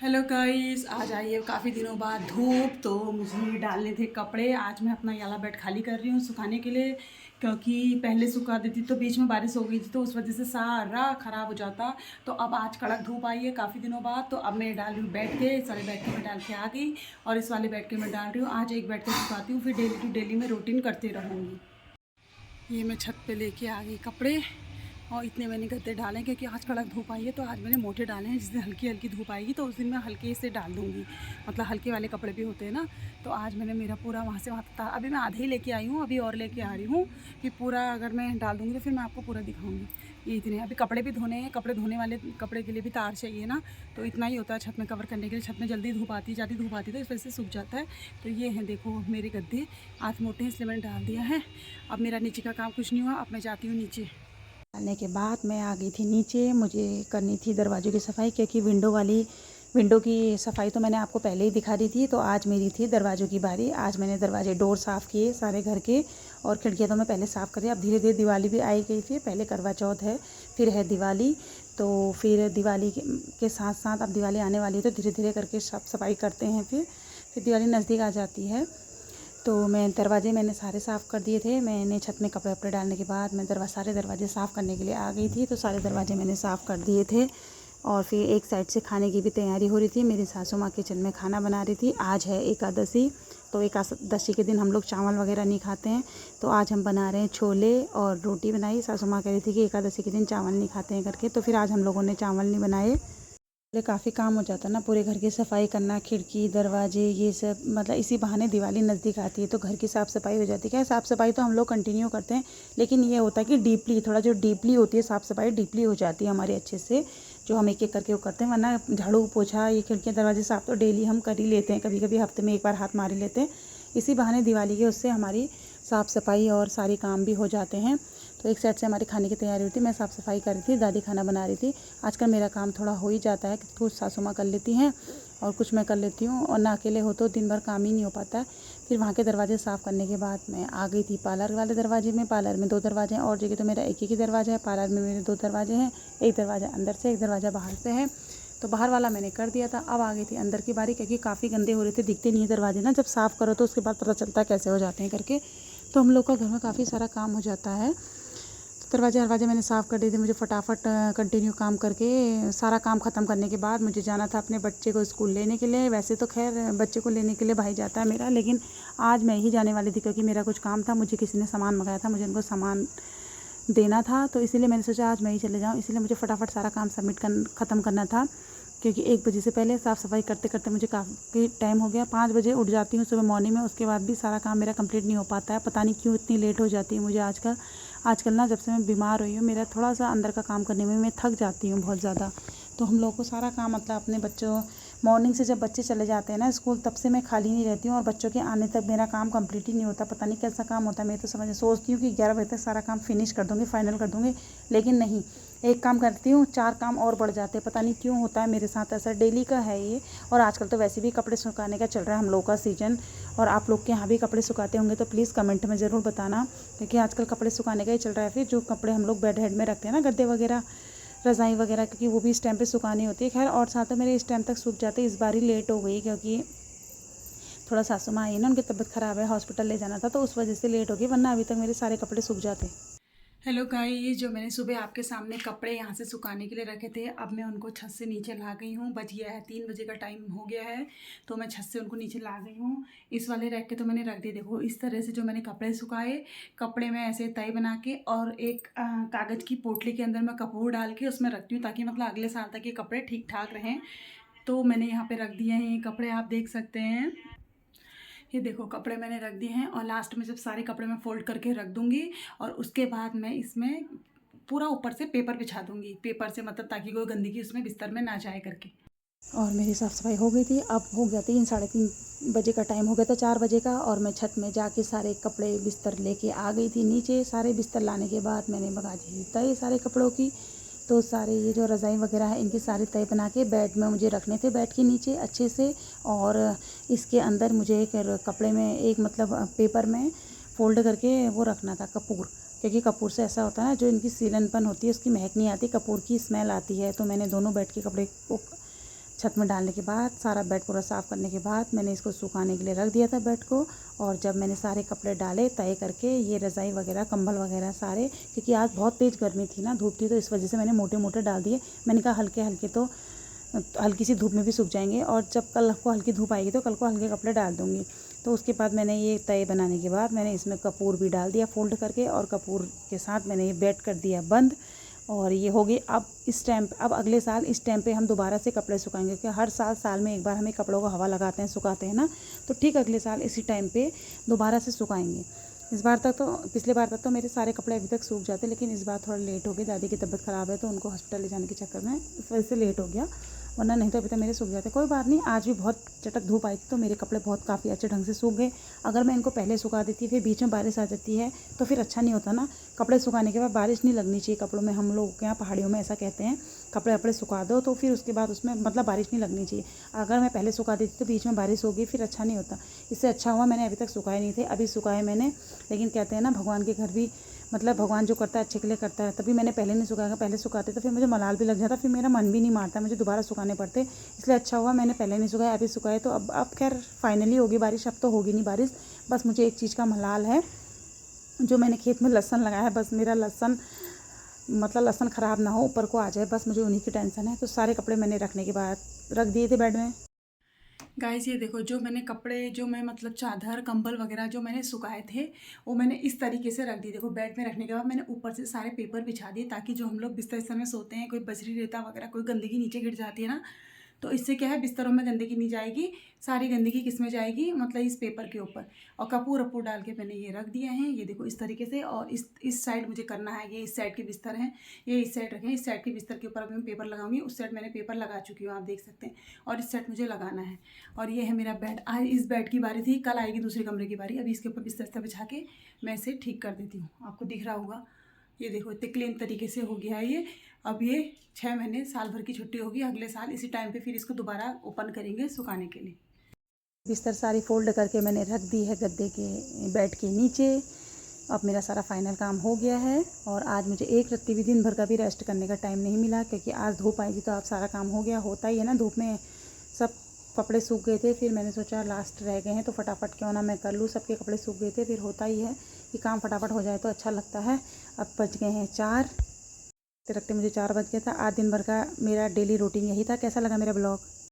Hello guys, आज आई है काफ़ी दिनों बाद धूप। तो मुझे डालने थे कपड़े। आज मैं अपना वाला बेड खाली कर रही हूँ सुखाने के लिए, क्योंकि पहले सुखा देती तो बीच में बारिश हो गई थी तो उस वजह से सारा ख़राब हो जाता। तो अब आज कड़क धूप आई है काफ़ी दिनों बाद, तो अब मैं डाल रही हूँ बेड के। इस वाले बेड के मैं डाल के आ गई और इस वाले बेड के मैं डाल रही हूँ। आज एक बेड के सुखाती हूँ, फिर डेली टू डेली मैं रूटीन करती रहूँगी। ये मैं छत पे लेके आ गई कपड़े और इतने मैंने गद्दे डाले क्योंकि आज कड़क धूप आई है। तो आज मैंने मोटे डाले हैं, जिस दिन हल्की हल्की धूप आएगी तो उस दिन मैं हल्के से डाल दूँगी। मतलब हल्के वाले कपड़े भी होते हैं ना। तो आज मैंने मेरा पूरा वहाँ से वहाँ था, अभी मैं आधे ही लेके आई हूँ, अभी और लेके आ रही हूँ कि पूरा अगर मैं डाल दूँगी तो फिर मैं आपको पूरा दिखाऊँगी। ये इतने अभी कपड़े भी धोने हैं, कपड़े धोने वाले कपड़े के लिए भी तार चाहिए ना। तो इतना ही होता है छत में कवर करने के लिए। छत में जल्दी धूप आती है, ज़्यादा धूप आती है तो इस वजह से सूख जाता है। तो ये हैं, देखो मेरे गद्दे आज मोटे हैं इसलिए मैंने डाल दिया है। अब मेरा नीचे का काम कुछ नहीं हुआ, अब मैं जाती हूँ नीचे। डालने के बाद मैं आ गई थी नीचे। मुझे करनी थी दरवाज़ों की सफाई, क्योंकि विंडो की सफाई तो मैंने आपको पहले ही दिखा दी थी। तो आज मेरी थी दरवाज़ों की बारी। आज मैंने दरवाजे डोर साफ़ किए सारे घर के, और खिड़कियाँ तो मैं पहले साफ़ करी। अब धीरे धीरे दिवाली भी आई गई थी। पहले करवा चौथ है, फिर है दिवाली। तो फिर दिवाली के साथ साथ अब दिवाली आने वाली है, तो धीरे धीरे करके साफ़ सफाई करते हैं। फिर दिवाली नज़दीक आ जाती है। तो मैंने सारे साफ़ कर दिए थे। मैंने छत में कपड़े वपड़े डालने के बाद मैं सारे दरवाजे साफ़ करने के लिए आ गई थी। तो सारे दरवाजे मैंने साफ़ कर दिए थे। और फिर एक साइड से खाने की भी तैयारी हो रही थी। मेरी सासू माँ किचन में खाना बना रही थी। आज है एकादशी, तो एकादशी के दिन हम लोग चावल वगैरह नहीं खाते हैं। तो आज हम बना रहे हैं छोले और रोटी बनाई। सासू माँ कह रही थी कि एकादशी के दिन चावल नहीं खाते हैं करके, तो फिर आज हम लोगों ने चावल नहीं बनाए। काफ़ी काम हो जाता है ना, पूरे घर की सफाई करना, खिड़की दरवाजे ये सब। मतलब इसी बहाने दिवाली नज़दीक आती है तो घर की साफ़ सफाई हो जाती है। क्या साफ़ सफाई तो हम लोग कंटिन्यू करते हैं, लेकिन ये होता है कि डीपली थोड़ा जो डीपली होती है साफ़ सफाई, डीपली हो जाती है हमारे अच्छे से, जो हम एक एक करके वो करते हैं। वरना झाड़ू पोछा ये खिड़कियाँ दरवाजे साफ़ तो डेली हम कर ही लेते हैं, कभी कभी हफ्ते में एक बार हाथ मार ही लेते हैं। इसी बहाने दिवाली के उससे हमारी साफ़ सफाई और सारे काम भी हो जाते हैं। तो एक साइड से हमारी खाने की तैयारी होती है, मैं साफ़ सफाई कर रही थी, दादी खाना बना रही थी। आजकल मेरा काम थोड़ा हो ही जाता है, कुछ सासू माँ कर लेती हैं और कुछ मैं कर लेती हूँ, और ना अकेले हो तो दिन भर काम ही नहीं हो पाता है। फिर वहाँ के दरवाजे साफ़ करने के बाद मैं आ गई थी पार्लर वाले दरवाजे में। पार्लर में 2 दरवाजे हैं, और जगह तो मेरा एक ही दरवाज़ा है। पार्लर में मेरे 2 दरवाजे हैं, एक दरवाज़ा अंदर से, एक दरवाज़ा बाहर से है। तो बाहर वाला मैंने कर दिया था। अब आ गई थी अंदर की बारी, क्योंकि काफ़ी गंदे हो रहे थे, दिखते नहीं है दरवाजे ना, जब साफ़ करो तो उसके बाद पता चलता है कैसे हो जाते हैं करके। तो हम लोग का घर में काफ़ी सारा काम हो जाता है। तो दरवाजे मैंने साफ़ कर दिए थे। मुझे फटाफट कंटिन्यू काम करके सारा काम ख़त्म करने के बाद मुझे जाना था अपने बच्चे को स्कूल लेने के लिए। वैसे तो खैर बच्चे को लेने के लिए भाई जाता है मेरा, लेकिन आज मैं ही जाने वाली थी क्योंकि मेरा कुछ काम था। मुझे किसी ने सामान मंगाया था, मुझे उनको सामान देना था, तो इसीलिए मैंने सोचा आज मैं ही चले जाऊँ। इसलिए मुझे फटाफट सारा काम ख़त्म करना था, क्योंकि 1 बजे से पहले साफ़ सफाई करते करते मुझे काफ़ी टाइम हो गया। 5 बजे उठ जाती हूँ सुबह मॉर्निंग में, उसके बाद भी सारा काम मेरा कंप्लीट नहीं हो पाता है। पता नहीं क्यों इतनी लेट हो जाती है मुझे आजकल ना, जब से मैं बीमार हुई हूँ, मेरा थोड़ा-सा अंदर का काम करने में मैं थक जाती हूँ बहुत ज़्यादा। तो हम लोगों को सारा काम मतलब अपने बच्चों मॉर्निंग से जब बच्चे चले जाते हैं ना स्कूल, तब से मैं खाली नहीं रहती हूँ, और बच्चों के आने तक मेरा काम कंप्लीट ही नहीं होता। पता नहीं कैसा काम होता है। मैं तो सोचती हूँ कि 11 बजे तक सारा काम फिनिश कर दूँगी, फाइनल कर दूँगी, लेकिन नहीं, एक काम करती हूँ 4 काम और बढ़ जाते हैं। पता नहीं क्यों होता है मेरे साथ ऐसा, डेली का है ये। और आजकल तो वैसे भी कपड़े सुखाने का चल रहा है हम लोग का सीजन, और आप लोग के यहाँ भी कपड़े सुखाते होंगे तो प्लीज़ कमेंट में ज़रूर बताना, क्योंकि आजकल कपड़े सुखाने का ही चल रहा है। फिर जो कपड़े हम लोग बेड हेड में रखते हैं ना, गद्दे वगैरह, रज़ाई वगैरह, क्योंकि वो भी इस टाइम पे सुखानी होती है। खैर, और साथ में मेरे इस टाइम तक सूख जाते। इस बार ही लेट हो गई, क्योंकि थोड़ा सासू माँ आई ना, उनकी तबीयत ख़राब है, हॉस्पिटल ले जाना था, तो उस वजह से लेट हो गई, वरना अभी तक मेरे सारे कपड़े सूख जाते। हेलो गाइस, जो मैंने सुबह आपके सामने कपड़े यहाँ से सुखाने के लिए रखे थे, अब मैं उनको छत से नीचे ला गई हूँ। बज गया है 3 बजे का टाइम हो गया है, तो मैं छत से उनको नीचे ला गई हूँ। इस वाले रैक के तो मैंने रख दिए। देखो इस तरह से जो मैंने कपड़े सुखाए, कपड़े में ऐसे तय बना के और एक कागज़ की पोटली के अंदर मैं कपूर डाल के उसमें रखती हूँ, ताकि मतलब अगले साल तक ये कपड़े ठीक ठाक रहें। तो मैंने यहाँ पे रख दिए हैं ये कपड़े, आप देख सकते हैं। ये देखो कपड़े मैंने रख दिए हैं, और लास्ट में जब सारे कपड़े मैं फोल्ड करके रख दूँगी, और उसके बाद मैं इसमें पूरा ऊपर से पेपर बिछा दूँगी। पेपर से मतलब ताकि कोई गंदगी उसमें बिस्तर में ना जाए करके। और मेरी साफ़ सफाई हो गई थी। अब हो गया 3 साढ़े 3 बजे का टाइम हो गया था, 4 बजे का, और मैं छत में जाके सारे कपड़े बिस्तर लेके आ गई थी नीचे। सारे बिस्तर लाने के बाद मैंने लगा दी तय सारे कपड़ों की। तो सारे ये जो रज़ाई वगैरह है इनकी सारी तय बना के बेड में मुझे रखने थे, बेड के नीचे अच्छे से। और इसके अंदर मुझे एक कपड़े में एक मतलब पेपर में फ़ोल्ड करके वो रखना था कपूर, क्योंकि कपूर से ऐसा होता है ना, जो इनकी सीलनपन होती है उसकी महक नहीं आती, कपूर की स्मेल आती है। तो मैंने दोनों बेड के कपड़े को छत में डालने के बाद, सारा बेड पूरा साफ़ करने के बाद मैंने इसको सुखाने के लिए रख दिया था बेड को। और जब मैंने सारे कपड़े डाले तय करके, ये रज़ाई वगैरह, कंबल वगैरह सारे, क्योंकि आज बहुत तेज़ गर्मी थी ना, धूप थी, तो इस वजह से मैंने मोटे मोटे डाल दिए। मैंने कहा हल्के हल्के तो हल्की सी धूप में भी सूख जाएंगे, और जब कल को हल्की धूप आएगी तो कल को हल्के कपड़े डाल दूँगी। तो उसके बाद मैंने ये तय बनाने के बाद मैंने इसमें कपूर भी डाल दिया फ़ोल्ड करके, और कपूर के साथ मैंने ये बेड कर दिया बंद। और ये हो गई। अब इस टाइम, अब अगले साल इस टाइम पे हम दोबारा से कपड़े सुखाएंगे, क्योंकि हर साल में एक बार हमें कपड़ों को हवा लगाते हैं, सुखाते हैं ना, तो ठीक अगले साल इसी टाइम पे दोबारा से सुखाएंगे। इस बार तक तो, पिछले बार तक तो मेरे सारे कपड़े अभी तक सूख जाते, लेकिन इस बार थोड़ा लेट हो गया। दादी की तबीयत ख़राब है तो उनको हॉस्पिटल ले जाने के चक्कर में इस वजह से लेट हो गया, वरना नहीं तो अभी तक मेरे सूख जाते। कोई बात नहीं, आज भी बहुत चटक धूप आई थी तो मेरे कपड़े बहुत काफ़ी अच्छे ढंग से सूख गए। अगर मैं इनको पहले सुखा देती, फिर बीच में बारिश आ जाती है तो फिर अच्छा नहीं होता ना। कपड़े सुखाने के बाद बारिश नहीं लगनी चाहिए कपड़ों में। हम लोग के यहाँ पहाड़ियों में ऐसा कहते हैं, कपड़े सुखा दो तो फिर उसके बाद उसमें मतलब बारिश नहीं लगनी चाहिए। अगर मैं पहले सुखा देती तो बीच में बारिश होगी, फिर अच्छा नहीं होता। इससे अच्छा हुआ मैंने अभी तक सुखाए नहीं थे, अभी सुखाए मैंने। लेकिन कहते हैं ना, भगवान के घर भी, मतलब भगवान जो करता है अच्छे के लिए करता है। तभी मैंने पहले नहीं सुखाया, पहले सुखाते तो फिर मुझे मलाल भी लग जाता, फिर मेरा मन भी नहीं मारता, मुझे दोबारा सुखाने पड़ते। इसलिए अच्छा हुआ मैंने पहले नहीं सुखाया, अभी सुखाए। तो अब खैर फाइनली होगी बारिश, अब तो होगी नहीं बारिश। बस मुझे एक चीज़ का मलाल है, जो मैंने खेत में लहसुन लगाया है, बस मेरा लहसुन, मतलब लहसुन ख़राब ना हो, ऊपर को आ जाए, बस मुझे उन्हीं की टेंशन है। तो सारे कपड़े मैंने रखने के बाद रख दिए थे बेड में। गाइस, ये देखो, जो मैंने कपड़े, जो मैं मतलब चादर कंबल वगैरह जो मैंने सुखाए थे, वो मैंने इस तरीके से रख दिए। देखो, बेड में रखने के बाद मैंने ऊपर से सारे पेपर बिछा दिए, ताकि जो हम लोग बिस्तर में सोते हैं, कोई बजरी रेता वगैरह, कोई गंदगी नीचे गिर जाती है ना, तो इससे क्या है, बिस्तरों में गंदगी नहीं जाएगी। सारी गंदगी किस में जाएगी, मतलब इस पेपर के ऊपर। और कपूर वपूर डाल के मैंने ये रख दिए हैं, ये देखो इस तरीके से। और इस साइड मुझे करना है, ये इस साइड के बिस्तर हैं, ये इस साइड रखें। इस साइड के बिस्तर के ऊपर अभी मैं पेपर लगाऊंगी, उस साइड मैंने पेपर लगा चुकी हूँ, आप देख सकते हैं। और इस साइड मुझे लगाना है। और ये है मेरा बेड। आज इस बेड की बारी थी, कल आएगी दूसरे कमरे की बारी। अभी इसके ऊपर बिस्तर बिछा के मैं इसे ठीक कर देती हूँ। आपको दिख रहा होगा, ये देखो इतने क्लीन तरीके से हो गया है ये। अब ये 6 महीने, साल भर की छुट्टी होगी, अगले साल इसी टाइम पे फिर इसको दोबारा ओपन करेंगे सुखाने के लिए। बिस्तर सारी फोल्ड करके मैंने रख दी है गद्दे के, बेड के नीचे। अब मेरा सारा फाइनल काम हो गया है। और आज मुझे एक रत्ती भी, दिन भर का भी रेस्ट करने का टाइम नहीं मिला, क्योंकि आज धूप आएगी तो अब सारा काम हो गया। होता ही है ना, धूप में सब कपड़े सूख गए थे, फिर मैंने सोचा लास्ट रह गए हैं तो फटाफट क्यों ना मैं कर लूँ। सबके कपड़े सूख गए थे, फिर होता ही है कि काम फटाफट हो जाए तो अच्छा लगता है। अब बज गए हैं 4, रखते मुझे 4 बज गया था। आज दिन भर का मेरा डेली रूटीन यही था। कैसा लगा मेरा ब्लॉग?